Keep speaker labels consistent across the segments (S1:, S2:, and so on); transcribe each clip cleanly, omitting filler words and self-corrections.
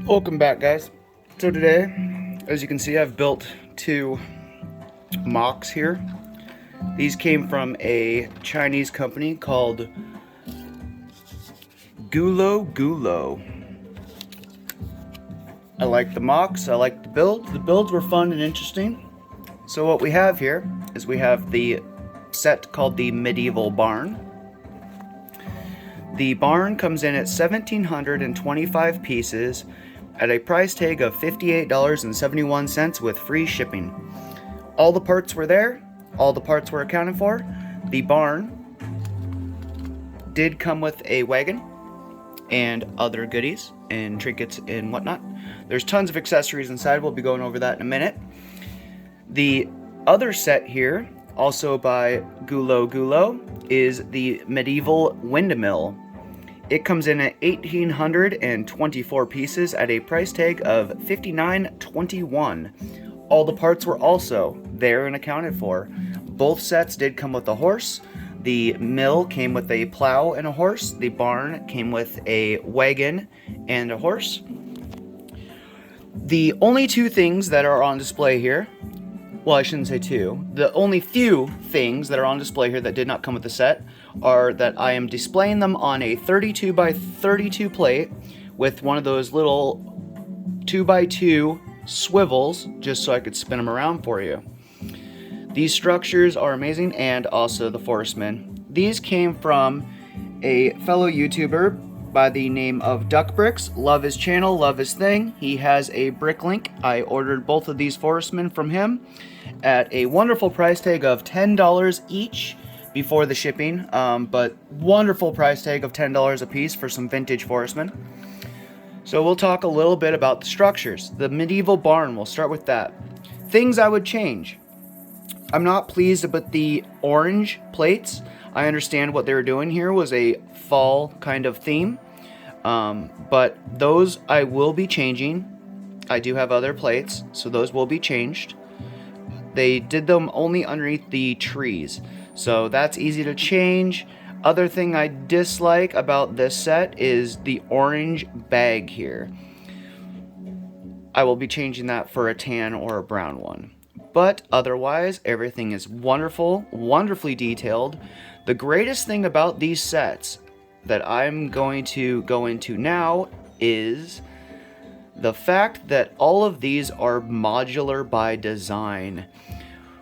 S1: Welcome back, guys. So today, as you can see, I've built two MOCs here. These came from a Chinese company called Gulo Gulo. I like the MOCs, I like the build. The builds were fun and interesting. So what we have here is we have the set called the Medieval Barn. The barn comes in at 1,725 pieces at a price tag of $58.71 with free shipping. All the parts were there, all the parts were accounted for. The barn did come with a wagon and other goodies and trinkets and whatnot. There's tons of accessories inside, we'll be going over that in a minute. The other set here, also by Gulo Gulo, is the Medieval Windmill. It comes in at 1,824 pieces at a price tag of $59.21. All the parts were also there and accounted for. Both sets did come with a horse. The mill came with a plow and a horse. The barn came with a wagon and a horse. The only two things that are on display here, well, I shouldn't say two. The only few things that are on display here that did not come with the set are that I am displaying them on a 32 by 32 plate with one of those little 2x2 swivels, just so I could spin them around for you. These structures are amazing, and also the Forestman. These came from a fellow YouTuber by the name of Duck Bricks. Love his channel, love his thing. He has a brick link. I ordered both of these Forestmen from him at a wonderful price tag of $10 each before the shipping, but wonderful price tag of $10 a piece for some vintage Forestmen. So we'll talk a little bit about the structures. The medieval barn, we'll start with that. Things I would change. I'm not pleased with the orange plates. I understand what they were doing here was a fall kind of theme, but those I will be changing. I do have other plates, so those will be changed. They did them only underneath the trees, so that's easy to change. Other thing I dislike about this set is the orange bag here. I will be changing that for a tan or a brown one. But otherwise, everything is wonderful, wonderfully detailed. The greatest thing about these sets that I'm going to go into now is the fact that all of these are modular by design,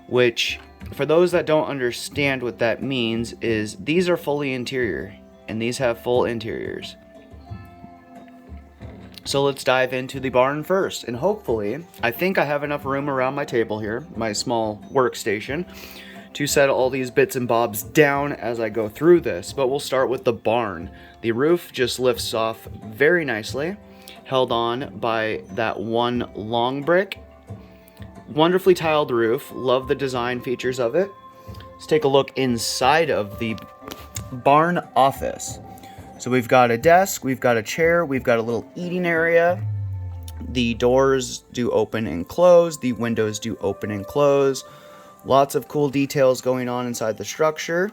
S1: which, for those that don't understand what that means, is these are fully interior, and these have full interiors. So let's dive into the barn first, and hopefully, I think I have enough room around my table here, my small workstation, to set all these bits and bobs down as I go through this, but we'll start with the barn. The roof just lifts off very nicely, held on by that one long brick. Wonderfully tiled roof, love the design features of it. Let's take a look inside of the barn office. So we've got a desk, we've got a chair, we've got a little eating area. The doors do open and close, the windows do open and close. Lots of cool details going on inside the structure.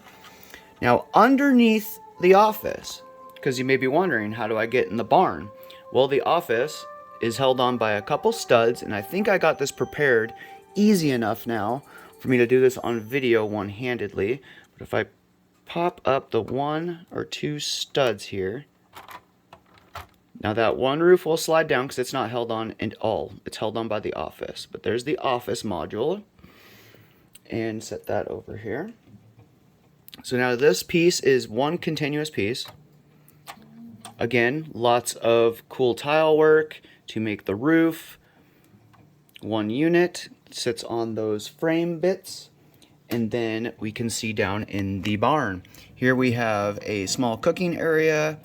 S1: Now underneath the office, because you may be wondering, how do I get in the barn? Well, the office is held on by a couple studs, and I think I got this prepared easy enough now for me to do this on video one-handedly. But if I pop up the one or two studs here, now that one roof will slide down because it's not held on at all. It's held on by the office. But there's the office module, and set that over here. So now this piece is one continuous piece. Again, lots of cool tile work to make the roof. One unit sits on those frame bits, and then we can see down in the barn. Here we have a small cooking area.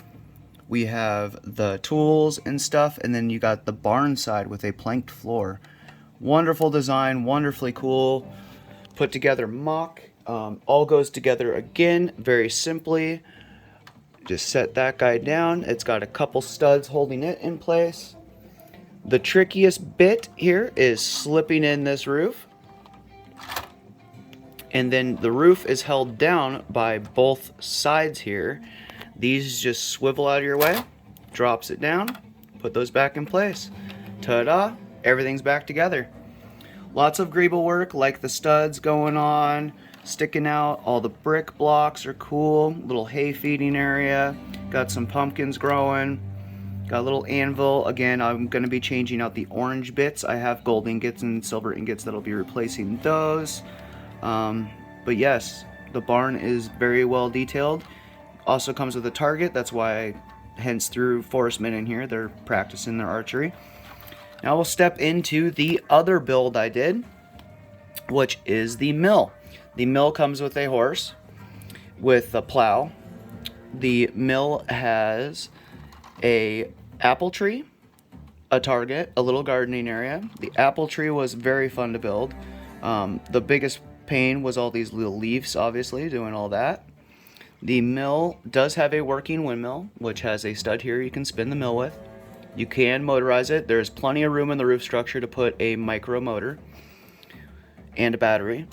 S1: We have the tools and stuff, and then you got the barn side with a planked floor. Wonderful design, wonderfully cool. Put together MOC. All goes together again very simply. Just set that guy down. It's got a couple studs holding it in place. The trickiest bit here is slipping in this roof. And then the roof is held down by both sides here. These just swivel out of your way. Drops it down. put those back in place. Ta-da! Everything's back together. Lots of greeble work, like the studs going on, sticking out. All the brick blocks are cool. Little hay feeding area. Got some pumpkins growing. Got a little anvil. Again, I'm going to be changing out the orange bits. I have gold ingots and silver ingots that'll be replacing those. But yes, the barn is very well detailed. Also comes with a target. That's why I hence threw Forest Men in here. They're practicing their archery. Now we'll step into the other build I did, which is the mill. The mill comes with a horse with a plow. The mill has a apple tree, a target, a little gardening area. The apple tree was very fun to build. The biggest pain was all these little leaves, obviously, doing all that. The mill does have a working windmill, which has a stud here you can spin the mill with. You can motorize it. There's plenty of room in the roof structure to put a micro motor and a battery.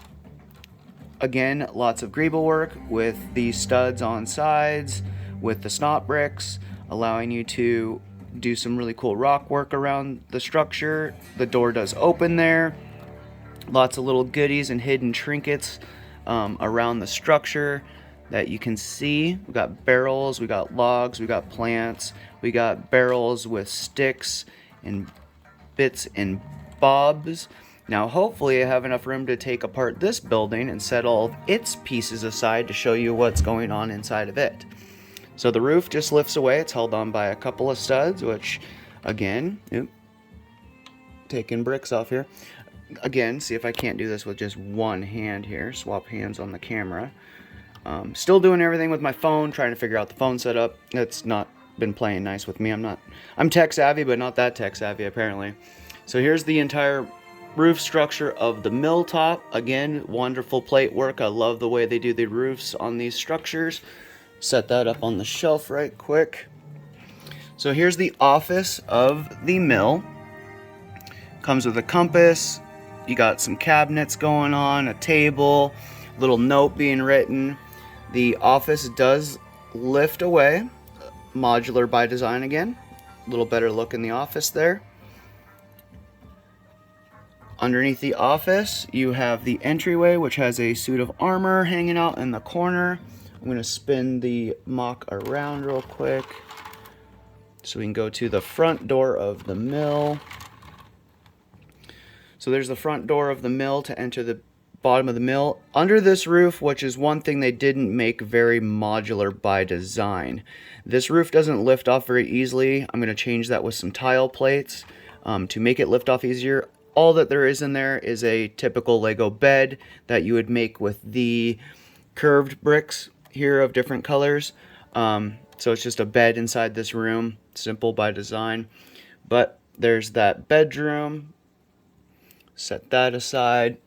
S1: Again, lots of greeble work with the studs on sides, with the snot bricks, allowing you to do some really cool rock work around the structure. The door does open there. Lots of little goodies and hidden trinkets around the structure that you can see. We got barrels, we got logs, we got plants, we got barrels with sticks and bits and bobs. Now hopefully I have enough room to take apart this building and set all of its pieces aside to show you what's going on inside of it. So the roof just lifts away. It's held on by a couple of studs, which again, taking bricks off here. Again, see if I can't do this with just one hand here. Swap hands on the camera. Still doing everything with my phone, trying to figure out the phone setup. It's not been playing nice with me. I'm tech savvy, but not that tech savvy apparently. So here's the entire roof structure of the mill top. Again, wonderful plate work. I love the way they do the roofs on these structures. Set that up on the shelf right quick. So here's the office of the mill. Comes with a compass. You got some cabinets going on, a table, little note being written. The office does lift away. Modular by design again. A little better look in the office there. Underneath the office, you have the entryway, which has a suit of armor hanging out in the corner. I'm going to spin the mock around real quick so we can go to the front door of the mill. So there's the front door of the mill to enter the bottom of the mill. Under this roof, which is one thing they didn't make very modular by design. This roof doesn't lift off very easily. I'm going to change that with some tile plates to make it lift off easier. All that there is in there is a typical Lego bed that you would make with the curved bricks here of different colors. So it's just a bed inside this room, simple by design. But there's that bedroom. Set that aside.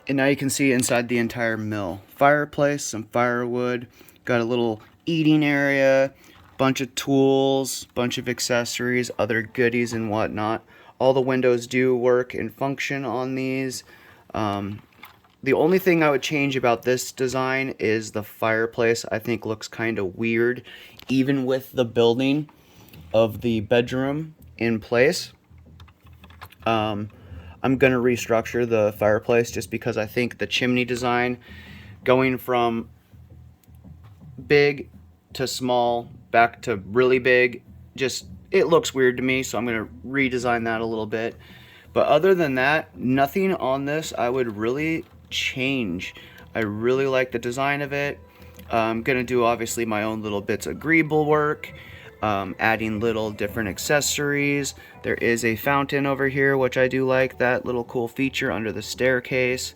S1: And now you can see inside the entire mill. Fireplace, some firewood, got a little eating area, bunch of tools, bunch of accessories, other goodies and whatnot. All the windows do work and function on these. The only thing I would change about this design is the fireplace. I think looks kind of weird, even with the building of the bedroom in place. I'm going to restructure the fireplace just because I think the chimney design going from big to small back to really big, just it looks weird to me, so I'm going to redesign that a little bit. But other than that, nothing on this I would really change. I really like the design of it. I'm going to do obviously my own little bits of greeble work. Adding little different accessories. There is a fountain over here, which I do like, that little cool feature under the staircase.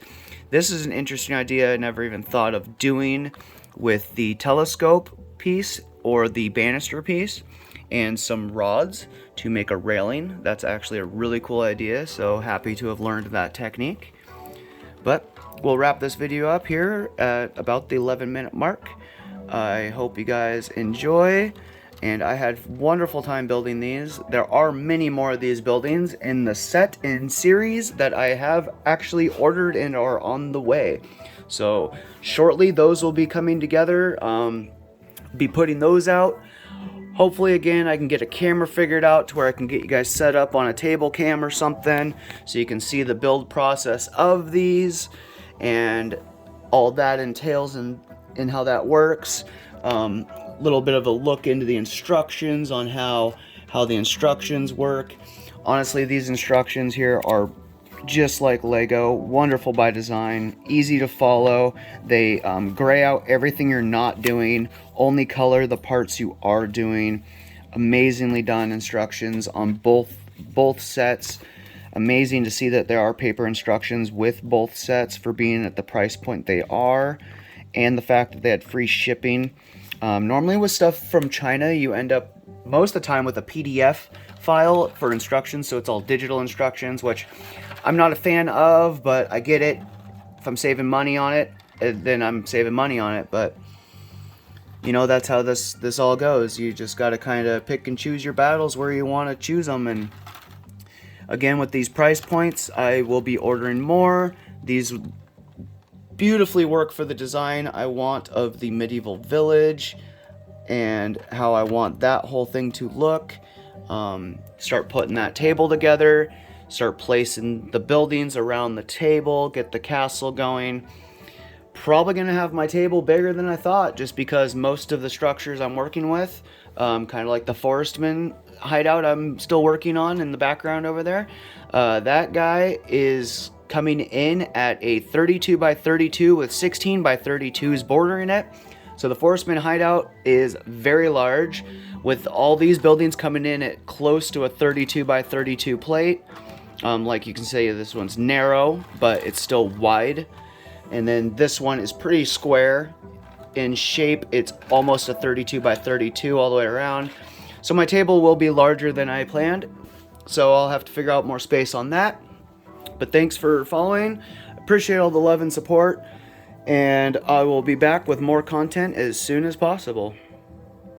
S1: This is an interesting idea I never even thought of doing with the telescope piece or the banister piece and some rods to make a railing. That's actually a really cool idea, so happy to have learned that technique. But we'll wrap this video up here at about the 11-minute mark. I hope you guys enjoy. And I had a wonderful time building these. There are many more of these buildings in the set and series that I have actually ordered and are on the way. So shortly those will be coming together. be putting those out. Hopefully, again, I can get a camera figured out to where I can get you guys set up on a table cam or something so you can see the build process of these and all that entails and how that works. Little bit of a look into the instructions on how the instructions work. Honestly, these instructions here are just like Lego, wonderful by design, easy to follow. They gray out everything you're not doing, only color the parts you are doing. Amazingly done instructions on both sets. Amazing to see that there are paper instructions with both sets for being at the price point they are, and the fact that they had free shipping. Normally with stuff from China, you end up most of the time with a PDF file for instructions, so it's all digital instructions, which I'm not a fan of, but I get it. If I'm saving money on it, then I'm saving money on it. But you know, that's how this all goes. You just got to kind of pick and choose your battles where you want to choose them. And again, with these price points, I will be ordering more. These beautifully work for the design I want of the medieval village and how I want that whole thing to look. Start putting that table together, start placing the buildings around the table, get the castle going. Probably gonna have my table bigger than I thought, just because most of the structures I'm working with, kind of like the Forestman hideout I'm still working on in the background over there, that guy is coming in at a 32 by 32 with 16 by 32s bordering it. So the Forestman hideout is very large, with all these buildings coming in at close to a 32 by 32 plate. Like you can say, this one's narrow, but it's still wide. And then this one is pretty square in shape. It's almost a 32 by 32 all the way around. So my table will be larger than I planned. So I'll have to figure out more space on that. But thanks for following. Appreciate all the love and support. And I will be back with more content as soon as possible.